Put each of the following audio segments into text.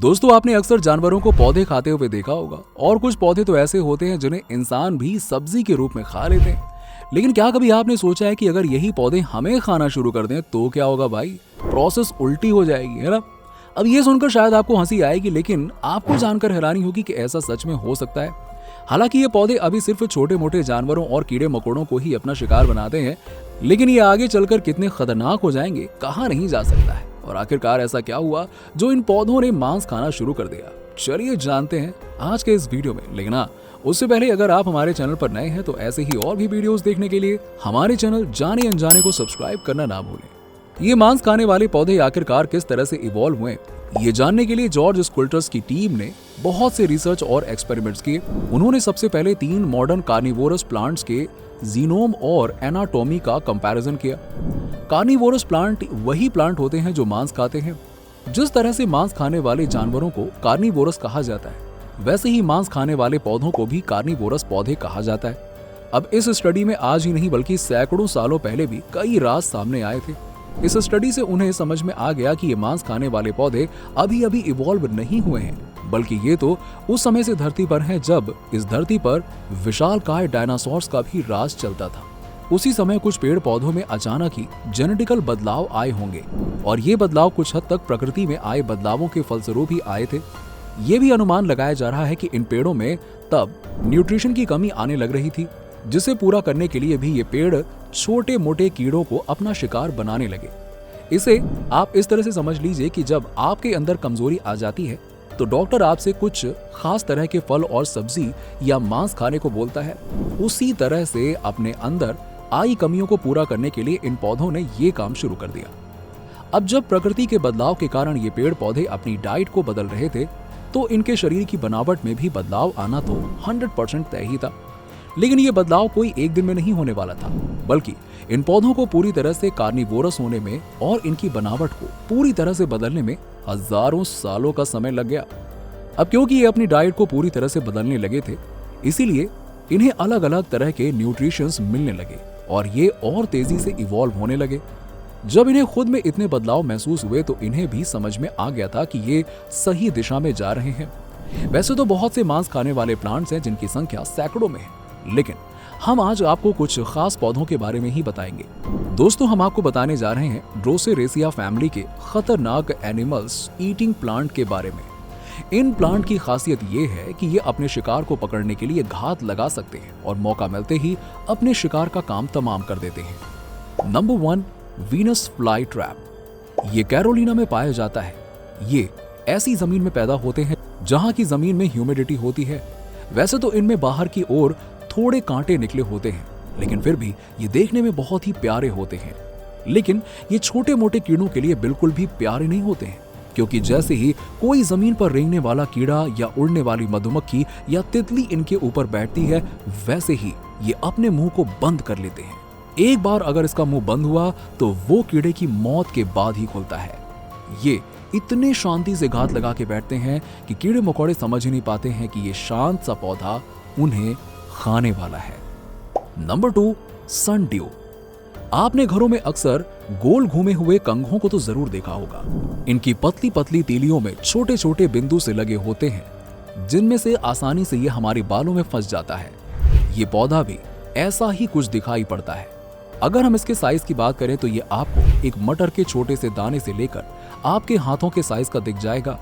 दोस्तों, आपने अक्सर जानवरों को पौधे खाते हुए देखा होगा और कुछ पौधे तो ऐसे होते हैं जिन्हें इंसान भी सब्जी के रूप में खा लेते हैं। लेकिन क्या कभी आपने सोचा है कि अगर यही पौधे हमें खाना शुरू कर दें तो क्या होगा भाई? प्रोसेस उल्टी हो जाएगी, है ना? अब ये सुनकर शायद आपको हंसी आएगी, लेकिन आपको जानकर हैरानी होगी कि ऐसा सच में हो सकता है। हालांकि ये पौधे अभी सिर्फ छोटे मोटे जानवरों और कीड़े मकोड़ों को ही अपना शिकार बनाते हैं, लेकिन ये आगे चलकर कितने खतरनाक हो जाएंगे कहा नहीं जा सकता है। और आखिरकार ऐसा क्या हुआ जो इन पौधों ने मांस खाना शुरू कर दिया? चलिए जानते हैं आज के इस वीडियो में। लेकिन उससे पहले अगर आप हमारे चैनल पर नए हैं तो ऐसे ही और भी वीडियोस देखने के लिए हमारे चैनल जाने अनजाने को सब्सक्राइब करना ना भूलें। ये मांस खाने वाले पौधे आखिरकार किस तरह से इवॉल्व हुए, ये जानने के लिए जॉर्ज स्कुल्टर्स की टीम ने बहुत से रिसर्च और एक्सपेरिमेंट्स किए। उन्होंने सबसे पहले 3 मॉडर्न कार्निवोरस प्लांट्स के जीनोम और एनाटॉमी का कंपैरिजन किया। कार्निवोरस प्लांट वही प्लांट होते हैं जो मांस खाते हैं। जिस तरह से मांस खाने वाले जानवरों को कार्निवोरस कहा जाता है, वैसे ही मांस खाने वाले पौधों को भी कार्निवोरस पौधे कहा जाता है। अब इस स्टडी में आज ही नहीं बल्कि सैकड़ों सालों पहले भी कई राज सामने आए थे। इस स्टडी से उन्हें समझ में आ गया कि ये मांस खाने वाले पौधे अभी अभी इवॉल्व नहीं हुए हैं, बल्कि ये तो उस समय से धरती पर हैं जब इस धरती पर विशालकाय डायनासोर्स का भी राज चलता था। उसी समय कुछ पेड़ पौधों में अचानक ही जेनेटिकल बदलाव आए होंगे और ये बदलाव कुछ हद तक प्रकृति में आए बदलावों के फलस्वरूप ही आए थे। ये भी अनुमान लगाया जा रहा है कि इन पेड़ों में तब न्यूट्रिशन की कमी आने लग रही थी, जिसे पूरा करने के लिए भी ये पेड़ छोटे मोटे कीड़ों को अपना शिकार बनाने लगे। इसे आप इस तरह से समझ लीजिए कि जब आपके अंदर कमजोरी आ जाती है तो डॉक्टर आपसे कुछ खास तरह के फल और सब्जी या मांस खाने को बोलता है। उसी तरह से अपने अंदर आई कमियों को पूरा करने के लिए इन पौधों ने ये काम शुरू कर दिया। अब जब प्रकृति के बदलाव के कारण ये पेड़ पौधे अपनी डाइट को बदल रहे थे तो इनके शरीर की बनावट में भी बदलाव आना तो 100% तय ही था। लेकिन ये बदलाव कोई एक दिन में नहीं होने वाला था, बल्कि इन पौधों को पूरी तरह से कार्निवोरस होने में और इनकी बनावट को पूरी तरह से बदलने में हजारों सालों का समय लग गया। अब क्योंकि ये अपनी डाइट को पूरी तरह से बदलने लगे थे, इसीलिए इन्हें अलग अलग तरह के न्यूट्रिशंस मिलने लगे और ये और तेजी से इवॉल्व होने लगे। जब इन्हें खुद में इतने बदलाव महसूस हुए तो इन्हें भी समझ में आ गया था कि ये सही दिशा में जा रहे हैं। वैसे तो बहुत से मांस खाने वाले प्लांट्स हैं जिनकी संख्या सैकड़ों में है, लेकिन हम आज आपको कुछ खास पौधों के बारे में ही बताएंगे। दोस्तों, हम आपको बताने जा रहे हैं ड्रोसेरेसिया फैमिली के खतरनाक एनिमल्स ईटिंग प्लांट के बारे में। इन प्लांट की खासियत ये है कि ये अपने शिकार को पकड़ने के लिए घात लगा सकते हैं और मौका मिलते ही अपने शिकार का काम तमाम कर देते हैं। Number 1, Venus fly trap. ये कैरोलिना में पाया जाता है। ये ऐसी जमीन में पैदा होते हैं जहां की जमीन में ह्यूमिडिटी होती है। वैसे तो इनमें बाहर की ओर थोड़े कांटे निकले होते हैं, लेकिन फिर भी ये देखने में बहुत ही प्यारे होते हैं। लेकिन ये छोटे मोटे कीड़ों के लिए बिल्कुल भी प्यारे नहीं होते हैं, क्योंकि जैसे ही कोई जमीन पर रेंगने वाला कीड़ा या उड़ने वाली मधुमक्खी या तितली इनके ऊपर बैठती है, वैसे ही ये अपने मुंह को बंद कर लेते हैं। एक बार अगर इसका मुंह बंद हुआ तो वो कीड़े की मौत के बाद ही खुलता है। ये इतने शांति से घात लगा के बैठते हैं कि कीड़े मकोड़े समझ ही नहीं पाते हैं कि ये शांत सा पौधा उन्हें खाने वाला है। Number 2, sun dew. आपने घरों में अक्सर गोल घूमे हुए कंघों को तो जरूर देखा होगा। इनकी पतली पतली तीलियों में छोटे छोटे बिंदु से लगे होते हैं, जिनमें से आसानी से ये हमारे बालों में फंस जाता है। ये पौधा भी ऐसा ही कुछ दिखाई पड़ता है। अगर हम इसके साइज की बात करें तो ये आपको एक मटर के छोटे से दाने से लेकर आपके हाथों के साइज का दिख जाएगा।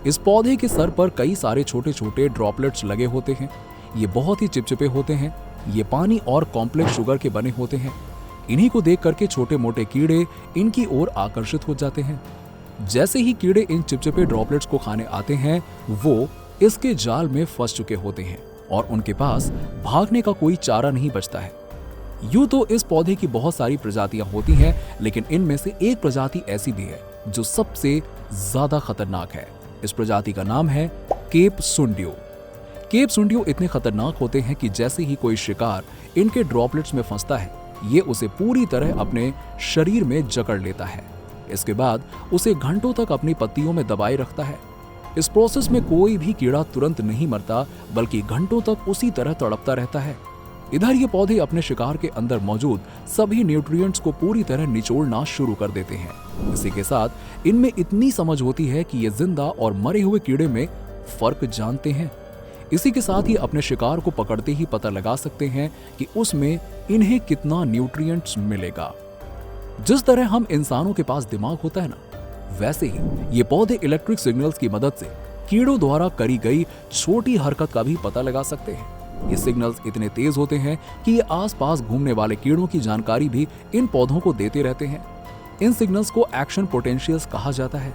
इस पौधे के सर पर कई सारे छोटे छोटे ड्रॉपलेट्स लगे होते हैं। ये बहुत ही चिपचिपे होते हैं। ये पानी और कॉम्प्लेक्स शुगर के बने होते हैं। इन्हीं को देख करके छोटे मोटे कीड़े इनकी ओर आकर्षित हो जाते हैं। जैसे ही कीड़े इन चिपचिपे ड्रॉपलेट्स को खाने आते हैं, वो इसके जाल में फंस चुके होते हैं और उनके पास भागने का कोई चारा नहीं बचता है। यूं तो इस पौधे की बहुत सारी प्रजातियां होती हैं, लेकिन इनमें से एक प्रजाति ऐसी भी है जो सबसे ज्यादा खतरनाक है। इस प्रजाति का नाम है केप सुंडियो। केप सुंडियो इतने खतरनाक होते हैं कि जैसे ही कोई शिकार इनके ड्रॉपलेट्स में फंसता है, ये उसे पूरी तरह अपने शरीर में जकड़ लेता है। इसके बाद उसे घंटों तक अपनी पत्तियों में दबाए रखता है। इस प्रोसेस में कोई भी कीड़ा तुरंत नहीं मरता, बल्कि घंटों तक उसी तरह तड़पता रहता है। इधर ये पौधे अपने शिकार के अंदर मौजूद सभी न्यूट्रिएंट्स को पूरी तरह निचोड़ना शुरू कर देते हैं। इसी के साथ इनमें इतनी समझ होती है कि ये जिंदा और मरे हुए कीड़े में फर्क जानते हैं। इसी के साथ ही अपने शिकार को पकड़ते ही पता लगा सकते हैं कि उसमें इन्हें कितना न्यूट्रिएंट्स मिलेगा। जिस तरह हम इंसानों के पास दिमाग होता है ना, वैसे ही ये पौधे इलेक्ट्रिक सिग्नल्स की मदद से कीड़ों द्वारा करी गई छोटी हरकत का भी पता लगा सकते हैं। ये सिग्नल्स इतने तेज होते हैं कि ये आसपास घूमने वाले कीड़ों की जानकारी भी इन पौधों को देते रहते हैं। इन सिग्नल्स को एक्शन पोटेंशियल्स कहा जाता है।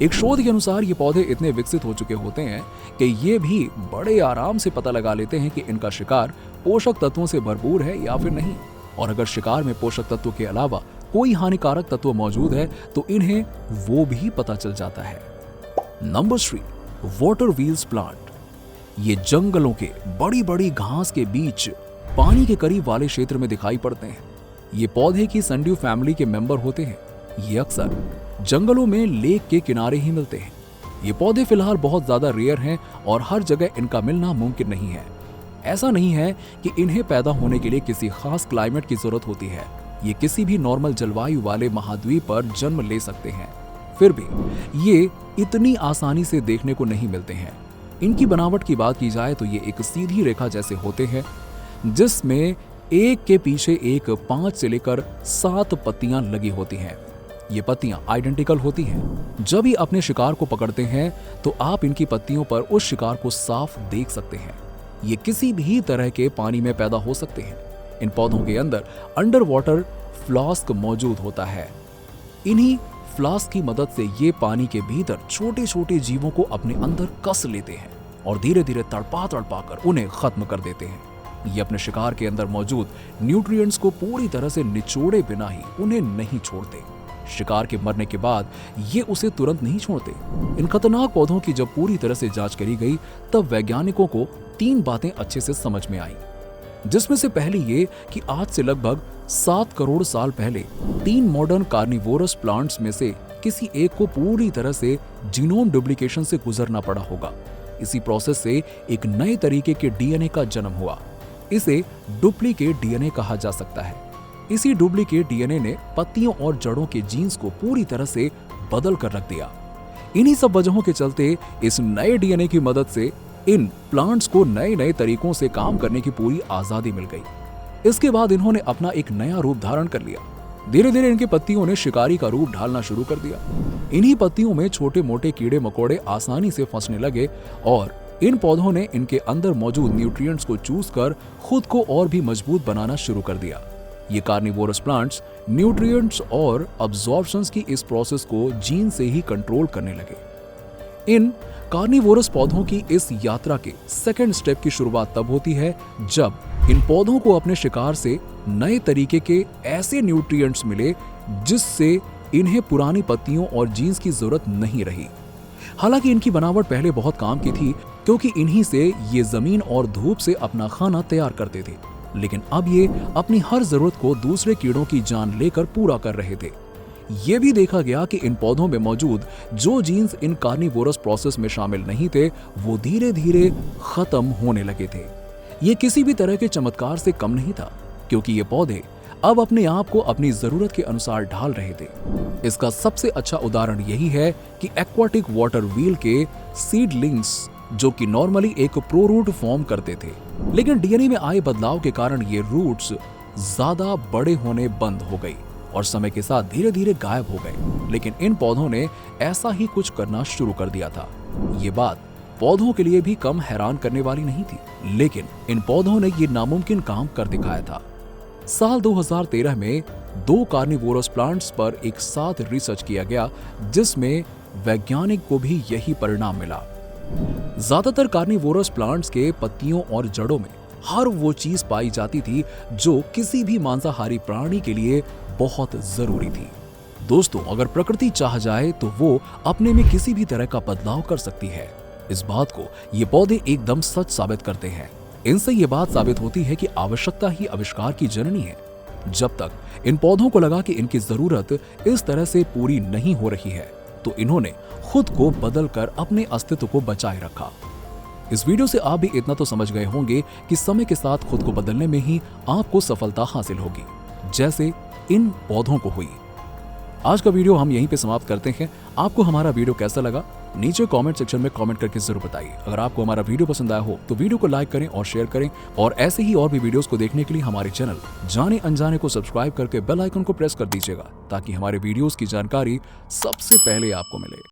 एक शोध के अनुसार ये पौधे इतने विकसित हो चुके होते हैं कि ये भी बड़े आराम से पता लगा लेते हैं कि इनका शिकार पोषक तत्वों से भरपूर है या फिर नहीं, और अगर शिकार में पोषक तत्वों के अलावा कोई हानिकारक तत्व मौजूद है तो इन्हें वो भी पता चल जाता है। Number 3, water wheels plant. ये जंगलों के बड़ी बड़ी घास के बीच पानी के करीब वाले क्षेत्र में दिखाई पड़ते हैं। ये पौधे की संड्यू फैमिली के मेंबर होते हैं। ये अक्सर जंगलों में लेक के किनारे ही मिलते हैं। ये पौधे फिलहाल बहुत ज्यादा रेयर हैं और हर जगह इनका मिलना मुमकिन नहीं है। ऐसा नहीं है कि इन्हें पैदा होने के लिए किसी खास क्लाइमेट की जरूरत होती है। ये किसी भी नॉर्मल जलवायु वाले महाद्वीप पर जन्म ले सकते हैं। फिर भी ये इतनी आसानी से देखने को नहीं मिलते हैं। इनकी बनावट की बात की जाए तो ये एक सीधी रेखा जैसे होते हैं, जिसमें एक के पीछे एक 5 से लेकर 7 पत्तियां लगी होती हैं। ये पत्तियां आइडेंटिकल होती हैं। जब ये अपने शिकार को पकड़ते हैं तो आप इनकी पत्तियों पर उस शिकार को साफ देख सकते हैं। ये किसी भी तरह के पानी में पैदा हो सकते हैं। इन पौधों के अंदर अंडर वाटर फ्लास्क मौजूद होता है। इन्हीं फ्लास्क की मदद से ये पानी के भीतर छोटे छोटे जीवों को अपने अंदर कस लेते हैं और धीरे धीरे तड़पा कर उन्हें खत्म कर देते हैं। ये अपने शिकार के अंदर मौजूद न्यूट्रिएंट्स को पूरी तरह से निचोड़े बिना ही उन्हें नहीं छोड़ते। शिकार के मरने के बाद ये उसे तुरंत नहीं छोड़ते। इन खतरनाक पौधों की जब पूरी तरह से जांच करी गई तब वैज्ञानिकों को 3 बातें अच्छे से समझ में आई, जिसमें से पहली ये कि आज से लगभग 7 करोड़ साल पहले 3 मॉडर्न कार्निवोरस प्लांट्स में से किसी एक को पूरी तरह से जीनोम डुप्लीकेशन से गुजरना पड़ा होगा। इसी प्रोसेस से एक नए तरीके के डीएनए का जन्म हुआ। इसे डुप्लीकेट डीएनए कहा जा सकता है। इसी डुप्लीकेट डीएनए ने पत्तियों और जड़ों के जीन्स को पूरी तरह से बदल कर रख दिया। इन्हीं सब वजहों के चलते इस नए डीएनए की मदद से इन प्लांट्स को नए नए तरीकों से काम करने की पूरी आजादी मिल गई। इसके बाद इन्होंने अपना एक नया रूप धारण कर लिया। धीरे धीरे इनकी पत्तियों ने शिकारी का रूप ढालना शुरू कर दिया। इन्हीं पत्तियों में छोटे मोटे कीड़े मकोड़े आसानी से फंसने लगे और इन पौधों ने इनके अंदर मौजूद न्यूट्रिएंट्स को चूस कर खुद को और भी मजबूत बनाना शुरू कर दिया। ये कार्निवोरस प्लांट्स न्यूट्रिएंट्स और अब्जॉर्प्शंस की इस प्रोसेस को जीन से ही कंट्रोल करने लगे। इन कार्निवोरस पौधों की इस यात्रा के सेकंड स्टेप की शुरुआत तब होती है जब इन पौधों को अपने शिकार से नए तरीके के ऐसे न्यूट्रिएंट्स मिले जिससे इन्हें पुरानी पत्तियों और जीन्स की जरूरत नहीं रही। हालांकि इनकी बनावट पहले बहुत काम की थी, क्योंकि इन्हीं से ये जमीन और धूप से अपना खाना तैयार करते थे, लेकिन अब ये अपनी हर जरूरत को दूसरे कीड़ों की जान लेकर पूरा कर रहे थे। ये भी देखा गया कि इन पौधों में मौजूद जो जीन्स इन कार्निवोरस प्रोसेस में शामिल नहीं थे वो धीरे धीरे खत्म होने लगे थे। ये किसी भी तरह के चमत्कार से कम नहीं था, क्योंकि ये पौधे अब अपने आप को अपनी जरूरत के अनुसार ढाल रहे थे। इसका सबसे अच्छा उदाहरण यही है कि एक्वाटिक वाटर व्हील के सीडलिंग्स, जो कि नॉर्मली एक प्रोरूट फॉर्म करते थे, लेकिन डीएनए में आए बदलाव के कारण ये रूट्स ज्यादा बड़े होने बंद हो गई और समय के साथ धीरे धीरे गायब हो गए। लेकिन इन पौधों ने ऐसा ही कुछ करना शुरू कर दिया था। ये बात पौधों के लिए भी कम हैरान करने वाली नहीं थी, लेकिन इन पौधों ने ये नामुमकिन काम कर दिखाया था। साल 2013 में 2 कार्निवोरस प्लांट्स पर एक साथ रिसर्च किया गया, जिसमें वैज्ञानिक को भी यही परिणाम मिला। ज्यादातर कार्निवोरस प्लांट्स के पत्तियों और जड़ों में हर वो चीज पाई जाती थी जो किसी भी मांसाहारी प्राणी के लिए बहुत जरूरी थी। दोस्तों, अगर प्रकृति चाह जाए तो वो अपने में किसी भी तरह का बदलाव कर सकती है। इस बात को ये पौधे एकदम सच साबित करते हैं। इनसे ये बात साबित होती है कि आवश्यकता ही आविष्कार की जननी है। जब तक इन पौधों को लगा कि इनकी जरूरत इस तरह से पूरी नहीं हो रही है, तो इन्होंने खुद को बदलकर अपने अस्तित्व को बचाए रखा। इस वीडियो से आप भी इतना तो समझ गए होंगे कि समय के साथ खुद को बदलने में ही आपको सफलता हासिल होगी, जैसे इन पौधों को हुई। आज का वीडियो हम यहीं पे समाप्त करते हैं। आपको हमारा वीडियो कैसा लगा नीचे कमेंट सेक्शन में कमेंट करके जरूर बताइए। अगर आपको हमारा वीडियो पसंद आया हो तो वीडियो को लाइक करें और शेयर करें, और ऐसे ही और भी वीडियोस को देखने के लिए हमारे चैनल जाने अनजाने को सब्सक्राइब करके बेल आइकन को प्रेस कर दीजिएगा, ताकि हमारे वीडियोस की जानकारी सबसे पहले आपको मिले।